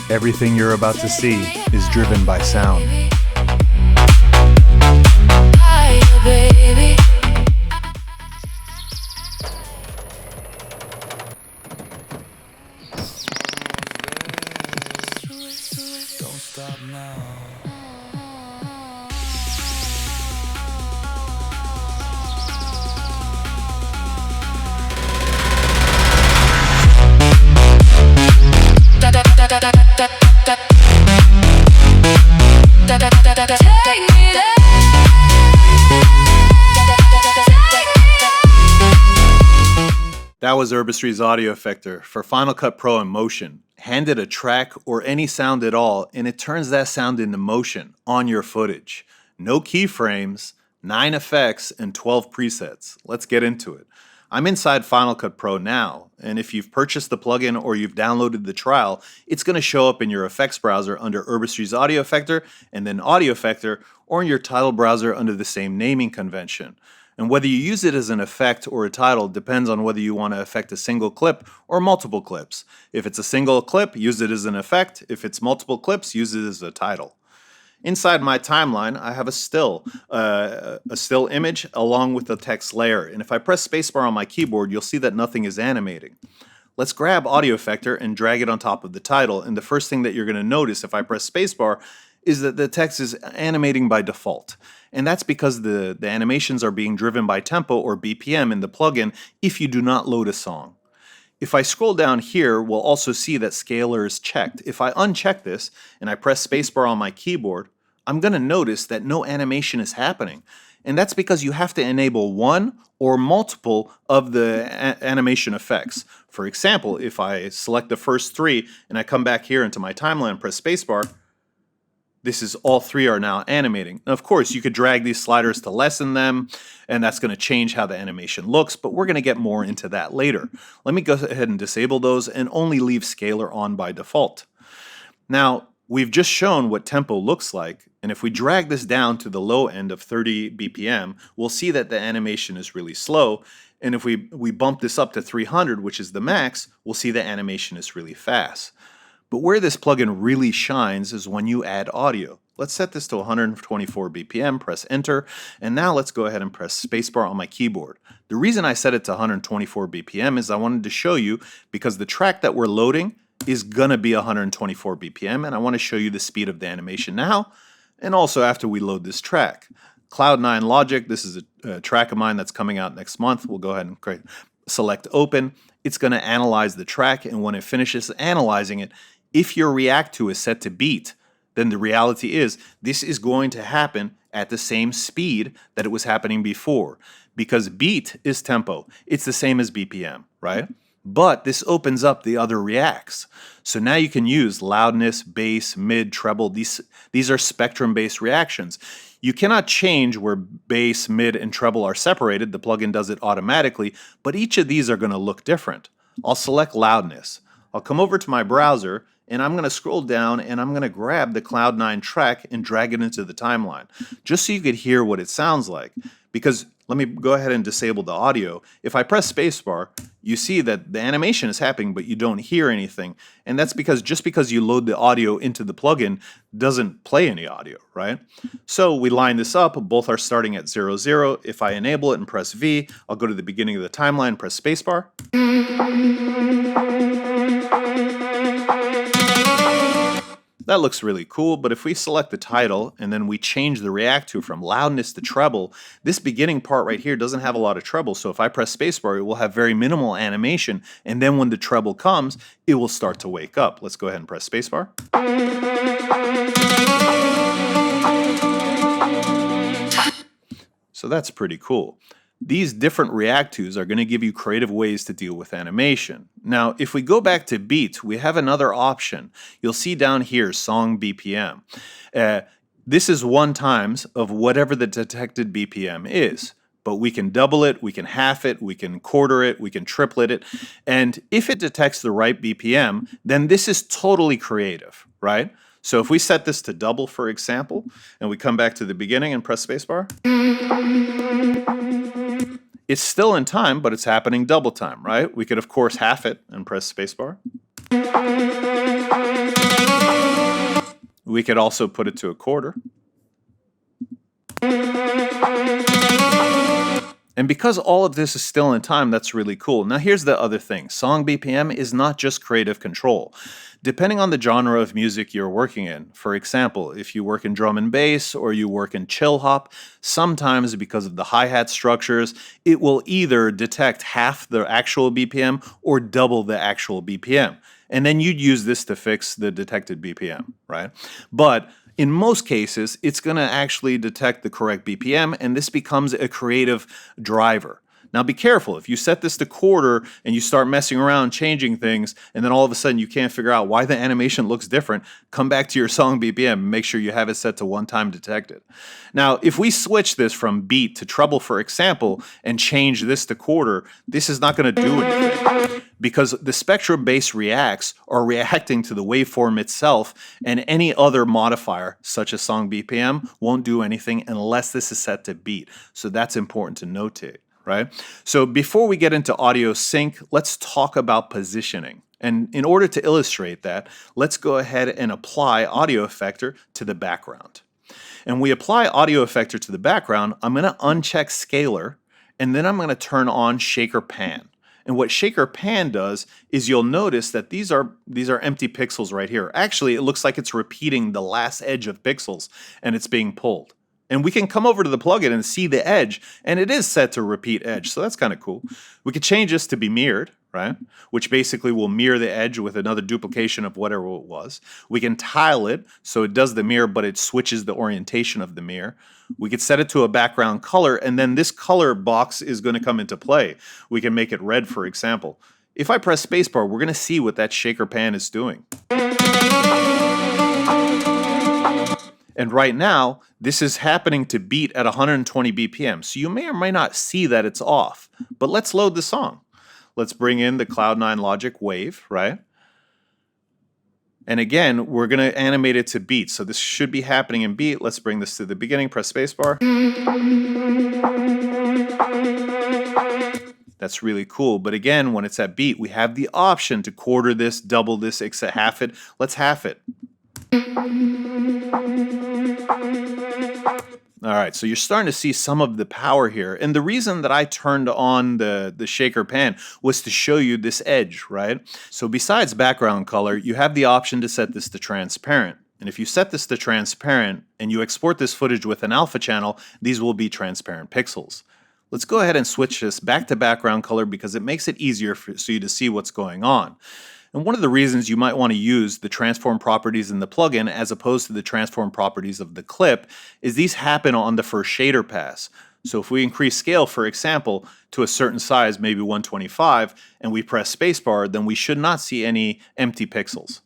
Everything you're about to see is driven by sound. Don't stop now. That was Herbistry's audio effector for Final Cut Pro in Motion. Hand it a track or any sound at all, and it turns that sound into motion on your footage. No keyframes, 9 effects, and 12 presets. Let's get into it. I'm inside Final Cut Pro now, and if you've purchased the plugin or you've downloaded the trial, it's going to show up in your effects browser under Herbistry's audio effector and then audio effector, or in your title browser under the same naming convention. And whether you use it as an effect or a title depends on whether you want to affect a single clip or multiple clips. If it's a single clip, use it as an effect. If it's multiple clips, use it as a title. Inside my timeline, I have a still image along with the text layer. And if I press spacebar on my keyboard, you'll see that nothing is animating. Let's grab Audio Effector and drag it on top of the title. And the first thing that you're going to notice if I press spacebar is that the text is animating by default. And that's because the animations are being driven by tempo or BPM in the plugin if you do not load a song. If I scroll down here, we'll also see that scaler is checked. If I uncheck this and I press spacebar on my keyboard, I'm going to notice that no animation is happening. And that's because you have to enable one or multiple of the animation effects. For example, if I select the first 3 and I come back here into my timeline and press spacebar, this is all 3 are now animating. Now, of course, you could drag these sliders to lessen them, and that's going to change how the animation looks, but we're going to get more into that later. Let me go ahead and disable those and only leave scaler on by default. Now, we've just shown what tempo looks like, and if we drag this down to the low end of 30 BPM, we'll see that the animation is really slow, and if we bump this up to 300, which is the max, we'll see the animation is really fast. But where this plugin really shines is when you add audio. Let's set this to 124 BPM, press enter, and now let's go ahead and press spacebar on my keyboard. The reason I set it to 124 BPM is I wanted to show you because the track that we're loading is gonna be 124 BPM, and I want to show you the speed of the animation now and also after we load this track. Cloud9 Logic, this is a track of mine that's coming out next month. We'll go ahead and select open. It's going to analyze the track, and when it finishes analyzing it, if your react to is set to beat, then the reality is this is going to happen at the same speed that it was happening before, because beat is tempo. It's the same as BPM, right? But this opens up the other reacts. So now you can use loudness, bass, mid, treble. These are spectrum-based reactions. You cannot change where bass, mid, and treble are separated. The plugin does it automatically, but each of these are going to look different. I'll select loudness. I'll come over to my browser, and I'm going to scroll down, and I'm going to grab the Cloud9 track and drag it into the timeline, just so you could hear what it sounds like. Because let me go ahead and disable the audio. If I press spacebar, you see that the animation is happening, but you don't hear anything. And that's because just because you load the audio into the plugin doesn't play any audio, right? So we line this up. Both are starting at 0, 0. If I enable it and press V, I'll go to the beginning of the timeline, press spacebar. That looks really cool, but if we select the title and then we change the react to from loudness to treble, this beginning part right here doesn't have a lot of treble, so if I press spacebar, it will have very minimal animation, and then when the treble comes, it will start to wake up. Let's go ahead and press spacebar. So that's pretty cool. These different react tos are going to give you creative ways to deal with animation. Now, if we go back to beat, we have another option. You'll see down here, song BPM. This is 1 times of whatever the detected BPM is. But we can double it, we can half it, we can quarter it, we can triplet it. And if it detects the right BPM, then this is totally creative, right? So if we set this to double, for example, and we come back to the beginning and press spacebar, it's still in time, but it's happening double time, right? We could, of course, half it and press spacebar. We could also put it to a quarter. And because all of this is still in time, that's really cool. Now here's the other thing. Song BPM is not just creative control. Depending on the genre of music you're working in, for example, if you work in drum and bass or you work in chill hop, sometimes because of the hi-hat structures, it will either detect half the actual BPM or double the actual BPM. And then you'd use this to fix the detected BPM, right? But in most cases, it's going to actually detect the correct BPM, and this becomes a creative driver. Now be careful, if you set this to quarter and you start messing around changing things, and then all of a sudden you can't figure out why the animation looks different, come back to your song BPM and make sure you have it set to one time detected. Now, if we switch this from beat to treble, for example, and change this to quarter, this is not going to do anything, because the spectrum-based reacts are reacting to the waveform itself, and any other modifier, such as song BPM, won't do anything unless this is set to beat. So that's important to notate, right? So before we get into audio sync, let's talk about positioning. And in order to illustrate that, let's go ahead and apply Audio Effector to the background. And we apply Audio Effector to the background, I'm going to uncheck Scalar, and then I'm going to turn on Shaker Pan. And what Shaker Pan does is you'll notice that these are empty pixels right here. Actually, it looks like it's repeating the last edge of pixels, and it's being pulled. And we can come over to the plugin and see the edge, and it is set to repeat edge, so that's kind of cool. We could change this to be mirrored, right? Which basically will mirror the edge with another duplication of whatever it was. We can tile it, so it does the mirror, but it switches the orientation of the mirror. We could set it to a background color, and then this color box is going to come into play. We can make it red, for example. If I press spacebar, we're going to see what that Shaker Pan is doing. And right now, this is happening to beat at 120 BPM, so you may or may not see that it's off. But let's load the song. Let's bring in the Cloud9 Logic wave, right? And again, we're going to animate it to beat, so this should be happening in beat. Let's bring this to the beginning, press spacebar. That's really cool, but again, when it's at beat, we have the option to quarter this, double this, half it. Let's half it. All right, so you're starting to see some of the power here. And the reason that I turned on the Shaker Pan was to show you this edge, right? So besides background color, you have the option to set this to transparent. And if you set this to transparent and you export this footage with an alpha channel, these will be transparent pixels. Let's go ahead and switch this back to background color because it makes it easier for you to see what's going on. And one of the reasons you might want to use the transform properties in the plugin as opposed to the transform properties of the clip is these happen on the first shader pass. So if we increase scale, for example, to a certain size, maybe 125, and we press spacebar, then we should not see any empty pixels.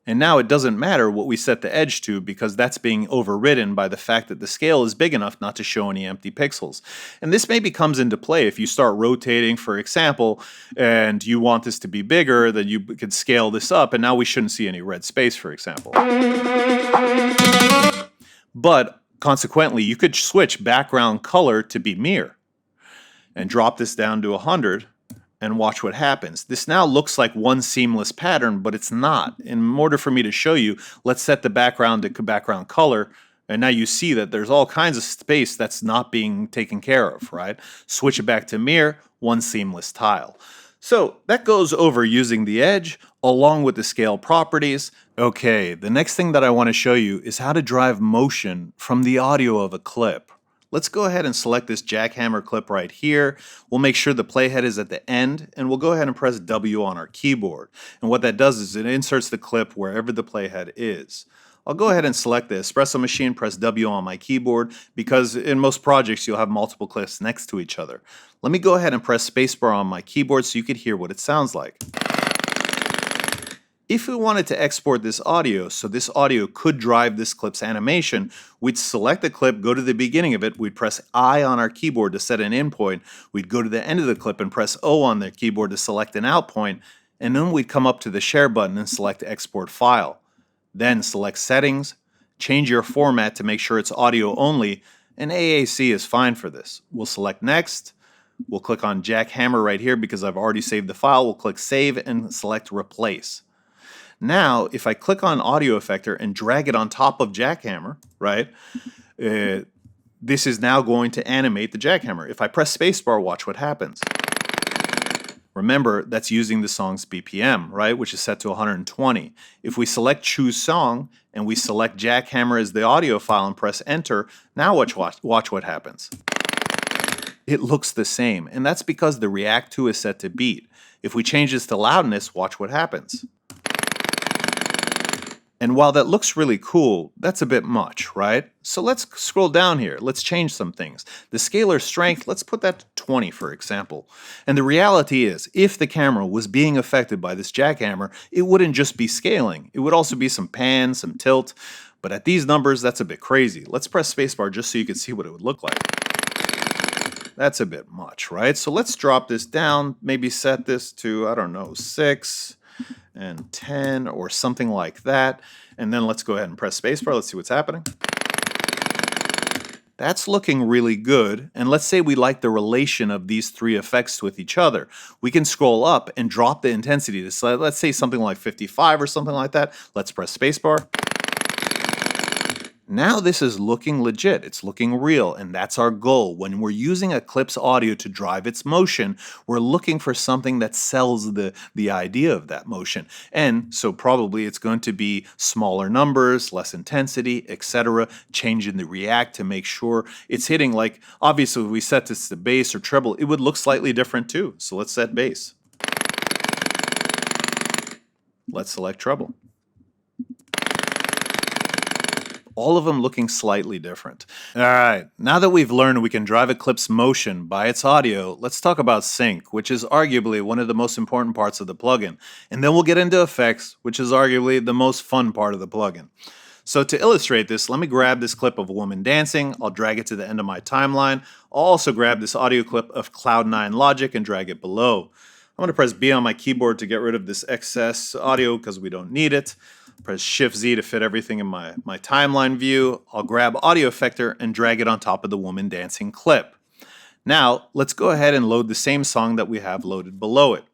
And now it doesn't matter what we set the edge to because that's being overridden by the fact that the scale is big enough not to show any empty pixels. And this maybe comes into play if you start rotating, for example, and you want this to be bigger, then you could scale this up, and now we shouldn't see any red space, for example. But consequently, you could switch background color to be mirror and drop this down to 100. And watch what happens. This now looks like one seamless pattern, but it's not. In order for me to show you, let's set the background to background color, and now you see that there's all kinds of space that's not being taken care of, right? Switch it back to mirror, one seamless tile. So that goes over using the edge along with the scale properties. Okay, the next thing that I want to show you is how to drive motion from the audio of a clip. Let's go ahead and select this jackhammer clip right here. We'll make sure the playhead is at the end, and we'll go ahead and press W on our keyboard. And what that does is it inserts the clip wherever the playhead is. I'll go ahead and select the espresso machine, press W on my keyboard, because in most projects you'll have multiple clips next to each other. Let me go ahead and press spacebar on my keyboard so you could hear what it sounds like. If we wanted to export this audio, so this audio could drive this clip's animation, we'd select the clip, go to the beginning of it, we'd press I on our keyboard to set an in point, we'd go to the end of the clip and press O on the keyboard to select an out point, and then we'd come up to the share button and select export file. Then select settings, change your format to make sure it's audio only, and AAC is fine for this. We'll select next, We'll click on jackhammer right here because I've already saved the file. We'll click save and select replace. Now, if I click on audio effector and drag it on top of jackhammer, right, this is now going to animate the jackhammer. If I press spacebar, watch what happens. Remember, that's using the song's BPM, right, which is set to 120. If we select choose song and we select jackhammer as the audio file and press enter, now watch what happens. It looks the same, and that's because the react to is set to beat. If we change this to loudness, watch what happens. And while that looks really cool, that's a bit much, right? So let's scroll down here. Let's change some things. The scalar strength, let's put that to 20, for example. And the reality is, if the camera was being affected by this jackhammer, it wouldn't just be scaling. It would also be some pan, some tilt. But at these numbers, that's a bit crazy. Let's press spacebar just so you can see what it would look like. That's a bit much, right? So let's drop this down, maybe set this to, I don't know, 6 and 10 or something like that. And then let's go ahead and press spacebar. Let's see what's happening. That's looking really good. And let's say we like the relation of these three effects with each other. We can scroll up and drop the intensity to, let's say, something like 55 or something like that. Let's press spacebar. Now this is looking legit, it's looking real, and that's our goal. When we're using a clip's audio to drive its motion, we're looking for something that sells the idea of that motion. And so probably it's going to be smaller numbers, less intensity, etc. Changing the react to make sure it's hitting, like, obviously if we set this to bass or treble, it would look slightly different too. So let's set bass. Let's select treble. All of them looking slightly different. All right, now that we've learned we can drive a clip's motion by its audio, let's talk about sync, which is arguably one of the most important parts of the plugin. And then we'll get into effects, which is arguably the most fun part of the plugin. So to illustrate this, let me grab this clip of a woman dancing. I'll drag it to the end of my timeline. I'll also grab this audio clip of Cloud9 Logic and drag it below. I'm going to press B on my keyboard to get rid of this excess audio because we don't need it. Press Shift-Z to fit everything in my timeline view. I'll grab Audio Effector and drag it on top of the woman dancing clip. Now, let's go ahead and load the same song that we have loaded below it.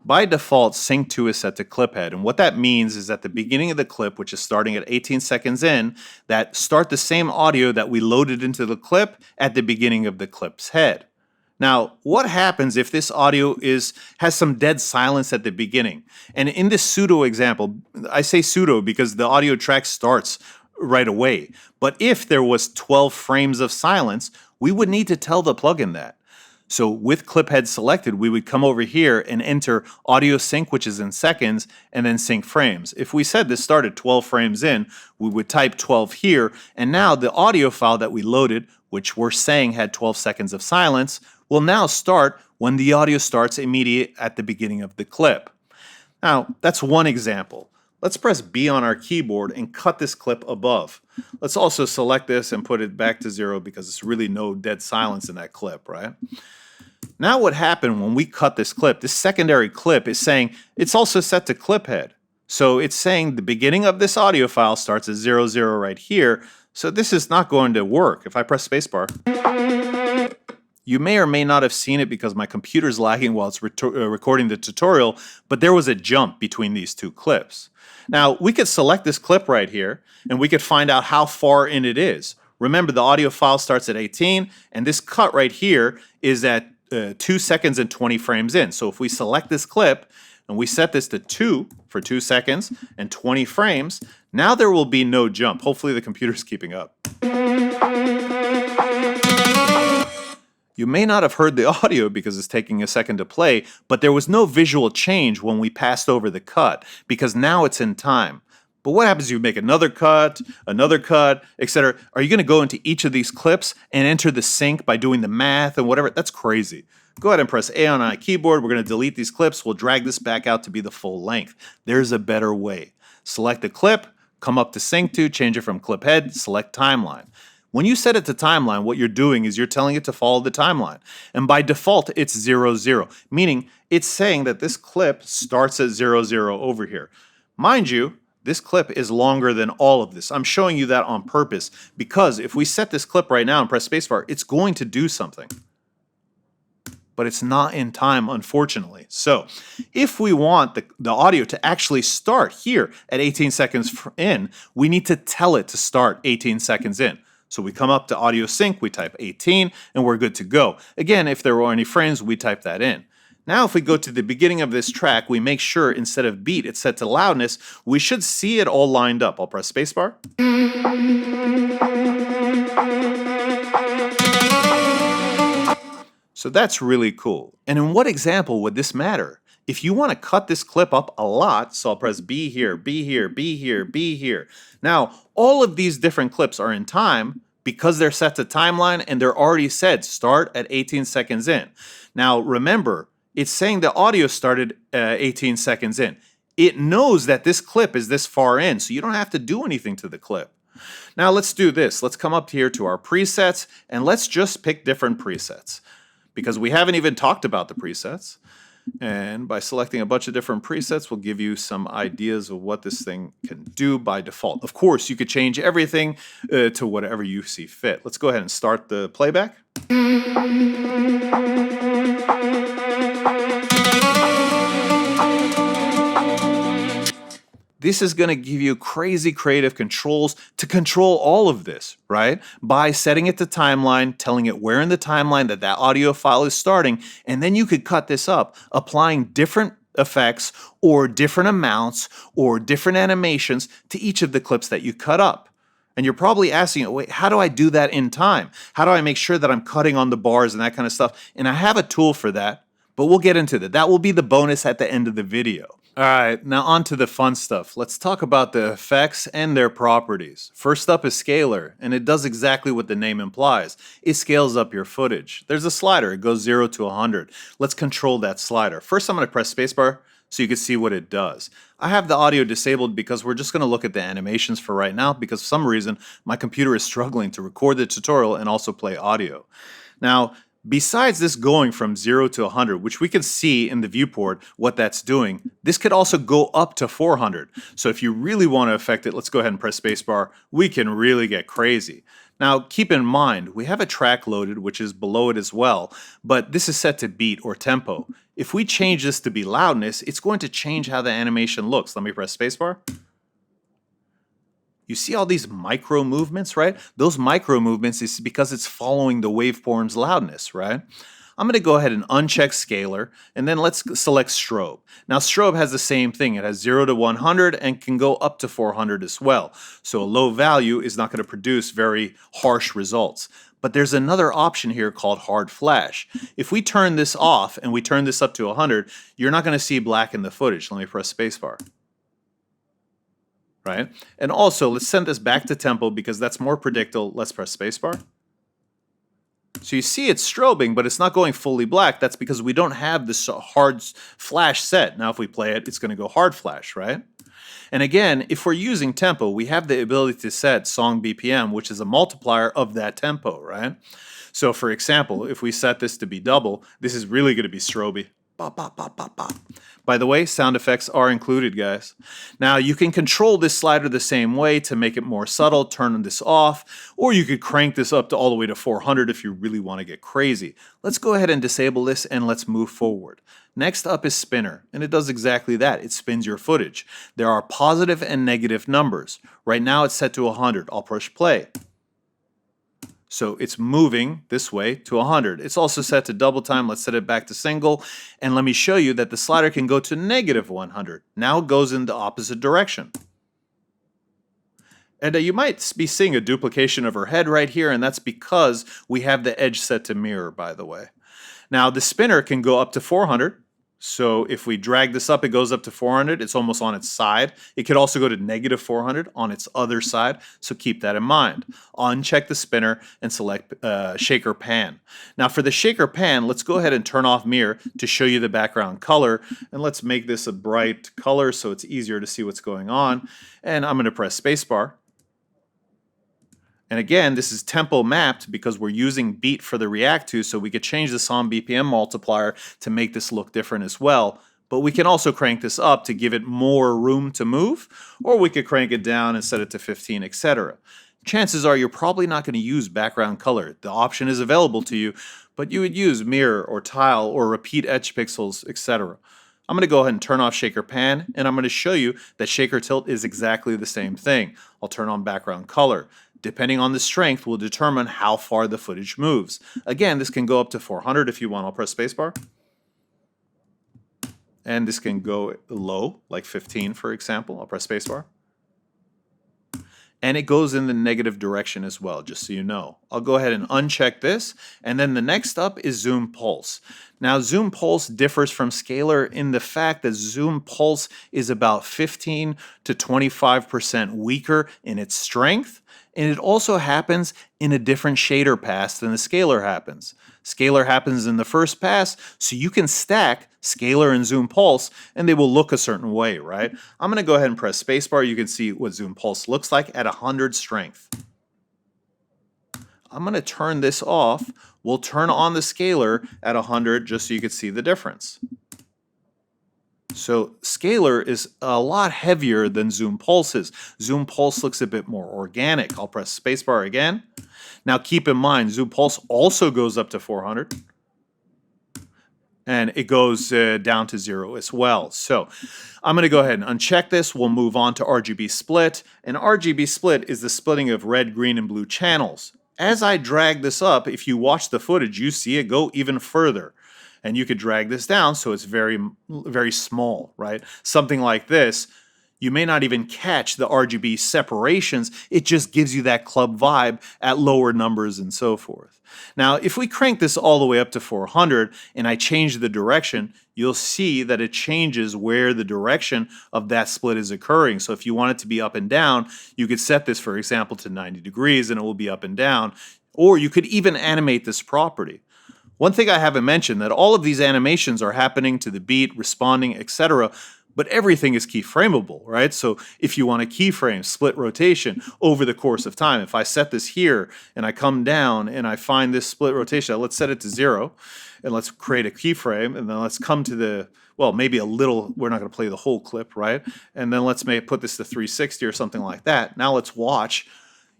By default, Sync to is set to clip head, and what that means is at the beginning of the clip, which is starting at 18 seconds in, that start the same audio that we loaded into the clip at the beginning of the clip's head. Now, what happens if this audio has some dead silence at the beginning? And in this pseudo example, I say pseudo because the audio track starts right away. But if there was 12 frames of silence, we would need to tell the plugin that. So with clip head selected, we would come over here and enter audio sync, which is in seconds, and then sync frames. If we said this started 12 frames in, we would type 12 here, and now the audio file that we loaded, which we're saying had 12 seconds of silence, will now start when the audio starts immediate at the beginning of the clip. Now, that's one example. Let's press B on our keyboard and cut this clip above. Let's also select this and put it back to 0 because it's really no dead silence in that clip, right? Now what happened when we cut this clip, this secondary clip is saying it's also set to clip head. So it's saying the beginning of this audio file starts at 0, 0 right here. So this is not going to work. If I press spacebar, you may or may not have seen it because my computer's lagging while it's recording the tutorial, but there was a jump between these two clips. Now, we could select this clip right here, and we could find out how far in it is. Remember, the audio file starts at 18, and this cut right here is at 2 seconds and 20 frames in. So if we select this clip, and we set this to 2 for 2 seconds and 20 frames, now there will be no jump. Hopefully the computer's keeping up. You may not have heard the audio because it's taking a second to play, but there was no visual change when we passed over the cut because now it's in time. But what happens if you make another cut, etc.? Are you going to go into each of these clips and enter the sync by doing the math and whatever? That's crazy. Go ahead and press A on my keyboard. We're going to delete these clips. We'll drag this back out to be the full length. There's a better way. Select a clip, come up to sync to, change it from clip head, select timeline. When you set it to timeline, what you're doing is you're telling it to follow the timeline. And by default, it's 0, 0, meaning it's saying that this clip starts at 0, 0 over here. Mind you, this clip is longer than all of this. I'm showing you that on purpose because if we set this clip right now and press spacebar, it's going to do something. but it's not in time, unfortunately. So if we want the audio to actually start here at 18 seconds in, we need to tell it to start 18 seconds in. So we come up to audio sync, we type 18, and we're good to go. Again, if there were any frames, we type that in. Now if we go to the beginning of this track, we make sure instead of beat, it's set to loudness. We should see it all lined up. I'll press spacebar. So that's really cool. And in what example would this matter? If you want to cut this clip up a lot, so I'll press B here, B here, B here, B here. Now, all of these different clips are in time because they're set to timeline and they're already said start at 18 seconds in. Now, remember, it's saying the audio started 18 seconds in. It knows that this clip is this far in, so you don't have to do anything to the clip. Now let's do this. Let's come up here to our presets and let's just pick different presets because we haven't even talked about the presets. And by selecting a bunch of different presets, we'll give you some ideas of what this thing can do by default. Of course, you could change everything to whatever you see fit. Let's go ahead and start the playback. This is going to give you crazy creative controls to control all of this, right? By setting it to timeline, telling it where in the timeline that audio file is starting, and then you could cut this up, applying different effects or different amounts or different animations to each of the clips that you cut up. And you're probably asking, wait, how do I do that in time? How do I make sure that I'm cutting on the bars and that kind of stuff? And I have a tool for that, but we'll get into that. That will be the bonus at the end of the video. All right, now on to the fun stuff. Let's talk about the effects and their properties. First up is scaler, and it does exactly what the name implies. It scales up your footage. There's a slider, it goes 0 to 100. Let's control that slider. First I'm gonna press spacebar so you can see what it does. I have the audio disabled because we're just gonna look at the animations for right now because for some reason my computer is struggling to record the tutorial and also play audio. Now, besides this going from 0 to 100, which we can see in the viewport what that's doing, this could also go up to 400. So if you really want to affect it, let's go ahead and press spacebar. We can really get crazy. Now keep in mind, we have a track loaded which is below it as well, but this is set to beat or tempo. If we change this to be loudness, it's going to change how the animation looks. Let me press spacebar. You see all these micro movements, right? Those micro movements is because it's following the waveform's loudness, right? I'm going to go ahead and uncheck scaler, and then let's select strobe. Now strobe has the same thing. It has 0 to 100 and can go up to 400 as well. So a low value is not going to produce very harsh results. But there's another option here called hard flash. If we turn this off and we turn this up to 100, you're not going to see black in the footage. Let me press spacebar. Right? And also, let's send this back to tempo because that's more predictable. Let's press spacebar. So you see it's strobing, but it's not going fully black. That's because we don't have this hard flash set. Now if we play it, it's going to go hard flash, right? And again, if we're using tempo, we have the ability to set song BPM, which is a multiplier of that tempo, right? So for example, if we set this to be double, this is really going to be stroby. Bop, bop, bop, bop, bop. By the way, sound effects are included, guys. Now, you can control this slider the same way to make it more subtle, turn this off, or you could crank this up to all the way to 400 if you really want to get crazy. Let's go ahead and disable this and let's move forward. Next up is spinner, and it does exactly that. It spins your footage. There are positive and negative numbers. Right now, it's set to 100. I'll push play. So it's moving this way to 100. It's also set to double time. Let's set it back to single. And let me show you that the slider can go to negative 100. Now it goes in the opposite direction. And you might be seeing a duplication of her head right here, and that's because we have the edge set to mirror, by the way. Now the spinner can go up to 400. So if we drag this up, it goes up to 400. It's almost on its side. It could also go to negative 400 on its other side. So keep that in mind. Uncheck the spinner and select shaker pan. Now for the shaker pan, let's go ahead and turn off mirror to show you the background color. And let's make this a bright color so it's easier to see what's going on. And I'm going to press spacebar. And again, this is tempo mapped because we're using beat for the react to, so we could change the song BPM multiplier to make this look different as well. But we can also crank this up to give it more room to move, or we could crank it down and set it to 15, etc. chances are you're probably not going to use background color. The option is available to you, but you would use mirror or tile or repeat edge pixels, etc. I'm going to go ahead and turn off shaker pan, and I'm going to show you that shaker tilt is exactly the same thing. I'll turn on background color. Depending on the strength will determine how far the footage moves. Again, this can go up to 400 if you want. I'll press spacebar. And this can go low, like 15 for example. I'll press spacebar. And it goes in the negative direction as well, just so you know. I'll go ahead and uncheck this, and then the next up is zoom pulse. Now, zoom pulse differs from scalar in the fact that zoom pulse is about 15 to 25% weaker in its strength, and it also happens in a different shader pass than the scalar happens. Scalar happens in the first pass, so you can stack scalar and zoom pulse, and they will look a certain way, right? I'm going to go ahead and press spacebar. You can see what zoom pulse looks like at 100 strength. I'm going to turn this off. We'll turn on the scalar at 100 just so you can see the difference. So scalar is a lot heavier than zoom pulse is. Zoom pulse looks a bit more organic. I'll press spacebar again. Now keep in mind, zoom pulse also goes up to 400. And it goes down to 0 as well. So I'm going to go ahead and uncheck this. We'll move on to RGB split. And RGB split is the splitting of red, green, and blue channels. As I drag this up, if you watch the footage, you see it go even further. And you could drag this down so it's very, very small, right? Something like this, you may not even catch the RGB separations. It just gives you that club vibe at lower numbers and so forth. Now, if we crank this all the way up to 400 and I change the direction, you'll see that it changes where the direction of that split is occurring. So if you want it to be up and down, you could set this, for example, to 90 degrees and it will be up and down. Or you could even animate this property. One thing I haven't mentioned, that all of these animations are happening to the beat, responding, etc., but everything is keyframeable, right? So if you want a keyframe, split rotation over the course of time, if I set this here and I come down and I find this split rotation, let's set it to 0 and let's create a keyframe, and then let's come to the, well, maybe a little, we're not going to play the whole clip, right? And then let's put this to 360 or something like that. Now let's watch.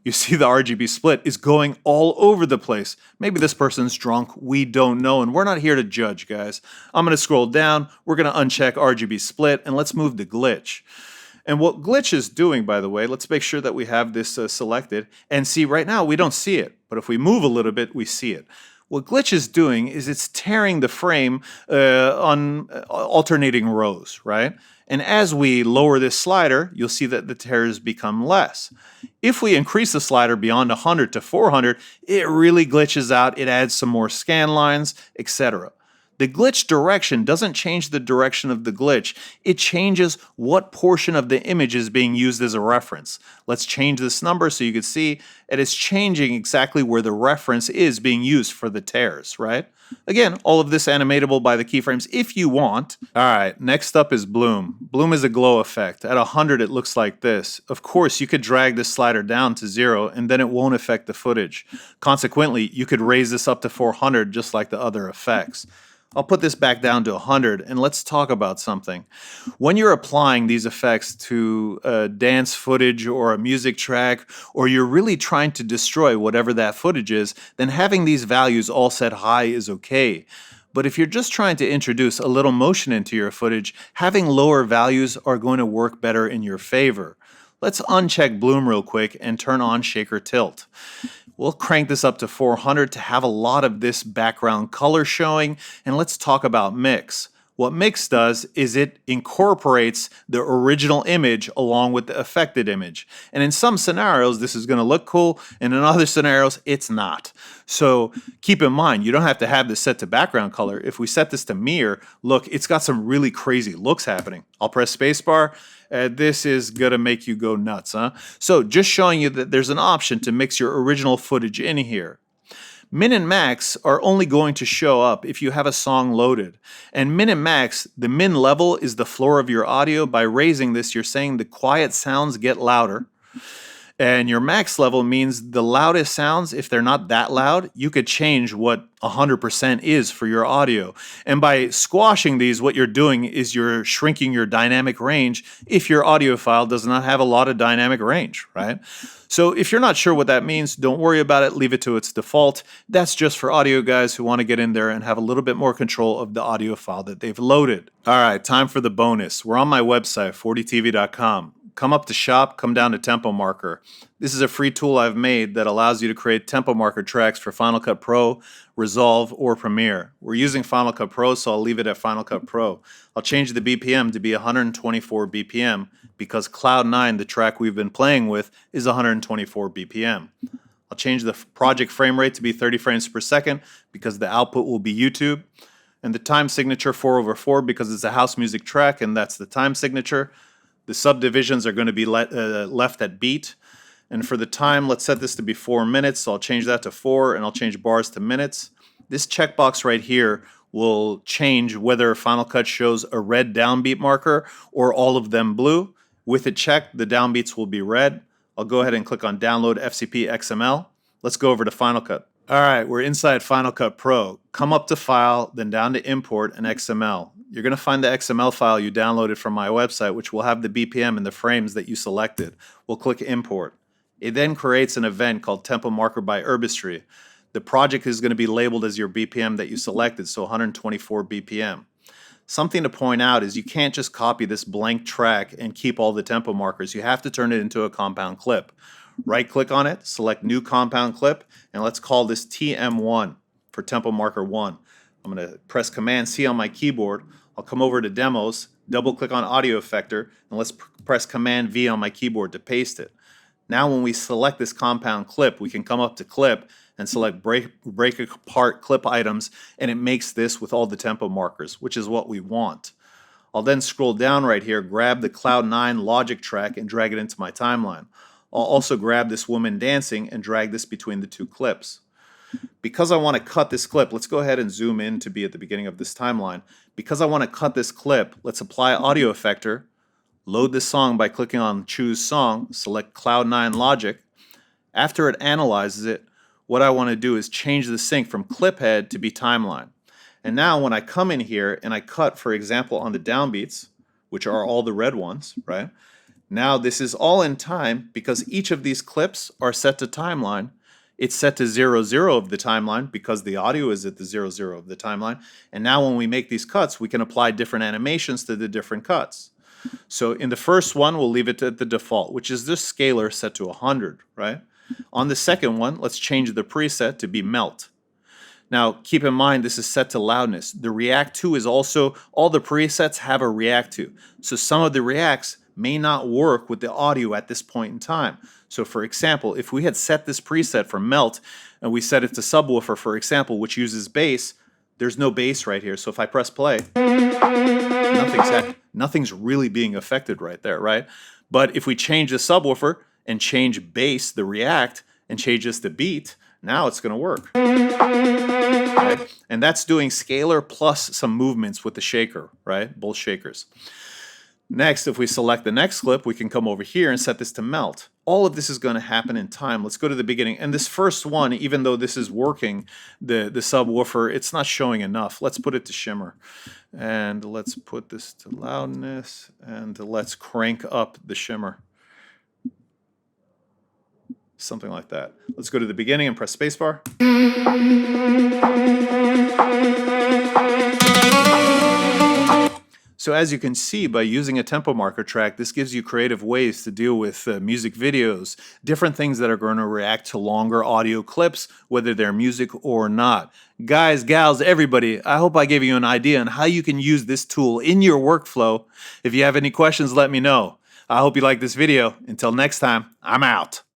You see the RGB split is going all over the place. Maybe this person's drunk, we don't know, and we're not here to judge, guys. I'm going to scroll down, we're going to uncheck RGB split, and let's move to glitch. And what glitch is doing, by the way, let's make sure that we have this selected, and see right now we don't see it, but if we move a little bit, we see it. What glitch is doing is it's tearing the frame on alternating rows, right? And as we lower this slider, you'll see that the tears become less. If we increase the slider beyond 100 to 400, it really glitches out. It adds some more scan lines, etc. The glitch direction doesn't change the direction of the glitch. It changes what portion of the image is being used as a reference. Let's change this number so you can see it is changing exactly where the reference is being used for the tears, right? Again, all of this animatable by the keyframes if you want. All right, next up is bloom. Bloom is a glow effect. At 100, it looks like this. Of course, you could drag this slider down to 0 and then it won't affect the footage. Consequently, you could raise this up to 400 just like the other effects. I'll put this back down to 100 and let's talk about something. When you're applying these effects to dance footage or a music track, or you're really trying to destroy whatever that footage is, then having these values all set high is okay. But if you're just trying to introduce a little motion into your footage, having lower values are going to work better in your favor. Let's uncheck bloom real quick and turn on shaker tilt. We'll crank this up to 400 to have a lot of this background color showing, and let's talk about mix. What mix does is it incorporates the original image along with the affected image. And in some scenarios, this is going to look cool, and in other scenarios, it's not. So keep in mind, you don't have to have this set to background color. If we set this to mirror, look, it's got some really crazy looks happening. I'll press spacebar. This is going to make you go nuts, huh? So just showing you that there's an option to mix your original footage in here. Min and max are only going to show up if you have a song loaded. And min and max, the min level is the floor of your audio. By raising this, you're saying the quiet sounds get louder. And your max level means the loudest sounds, if they're not that loud, you could change what 100% is for your audio. And by squashing these, what you're doing is you're shrinking your dynamic range if your audio file does not have a lot of dynamic range, right? So if you're not sure what that means, don't worry about it. Leave it to its default. That's just for audio guys who want to get in there and have a little bit more control of the audio file that they've loaded. All right, time for the bonus. We're on my website, fordeetv.com. Come up to shop, come down to tempo marker. This is a free tool I've made that allows you to create tempo marker tracks for Final Cut Pro, Resolve, or Premiere. We're using Final Cut Pro, so I'll leave it at Final Cut Pro. I'll change the BPM to be 124 BPM because Cloud9, the track we've been playing with, is 124 BPM. I'll change the project frame rate to be 30 frames per second because the output will be YouTube. And the time signature 4/4 because it's a house music track and that's the time signature. The subdivisions are going to be left at beat. And for the time, let's set this to be 4 minutes. So I'll change that to 4 and I'll change bars to minutes. This checkbox right here will change whether Final Cut shows a red downbeat marker or all of them blue. With it checked, the downbeats will be red. I'll go ahead and click on Download FCP XML. Let's go over to Final Cut. All right, we're inside Final Cut Pro. Come up to File, then down to Import and XML. You're going to find the XML file you downloaded from my website, which will have the BPM and the frames that you selected. We'll click Import. It then creates an event called Tempo Marker by Herbistry. The project is going to be labeled as your BPM that you selected, so 124 BPM. Something to point out is you can't just copy this blank track and keep all the tempo markers. You have to turn it into a compound clip. Right-click on it, select New Compound Clip, and let's call this TM1 for Tempo Marker 1. I'm going to press Command-C on my keyboard. I'll come over to Demos, double-click on Audio Effector, and let's press Command-V on my keyboard to paste it. Now when we select this compound clip, we can come up to Clip and select break Apart Clip Items, and it makes this with all the tempo markers, which is what we want. I'll then scroll down right here, grab the Cloud9 Logic track, and drag it into my timeline. I'll also grab this woman dancing and drag this between the two clips. Because I want to cut this clip, let's go ahead and zoom in to be at the beginning of this timeline. Because I want to cut this clip, let's apply Audio Effector, load this song by clicking on Choose Song, select Cloud9 Logic. After it analyzes it, what I want to do is change the sync from clip head to be timeline. And now when I come in here and I cut, for example, on the downbeats, which are all the red ones, right? Now this is all in time because each of these clips are set to timeline. It's set to 0, 0 of the timeline because the audio is at the 0, 0 of the timeline. And now when we make these cuts, we can apply different animations to the different cuts. So in the first one, we'll leave it at the default, which is this scalar set to 100, right? On the second one, let's change the preset to be melt. Now, keep in mind, this is set to loudness. The react to is also, all the presets have a react to. So some of the reacts may not work with the audio at this point in time. So for example, if we had set this preset for melt and we set it to subwoofer, for example, which uses bass, there's no bass right here. So if I press play, nothing's really being affected right there, right? But if we change the subwoofer and change bass, the react, and change this to beat, now it's going to work. Right? And that's doing scalar plus some movements with the shaker, right? Both shakers. Next, if we select the next clip, we can come over here and set this to melt. All of this is going to happen in time. Let's go to the beginning. And this first one, even though this is working, the subwoofer, it's not showing enough. Let's put it to shimmer. And let's put this to loudness. And let's crank up the shimmer. Something like that. Let's go to the beginning and press spacebar. So as you can see, by using a tempo marker track, this gives you creative ways to deal with music videos, different things that are going to react to longer audio clips, whether they're music or not. Guys, gals, everybody, I hope I gave you an idea on how you can use this tool in your workflow. If you have any questions, let me know. I hope you like this video. Until next time, I'm out.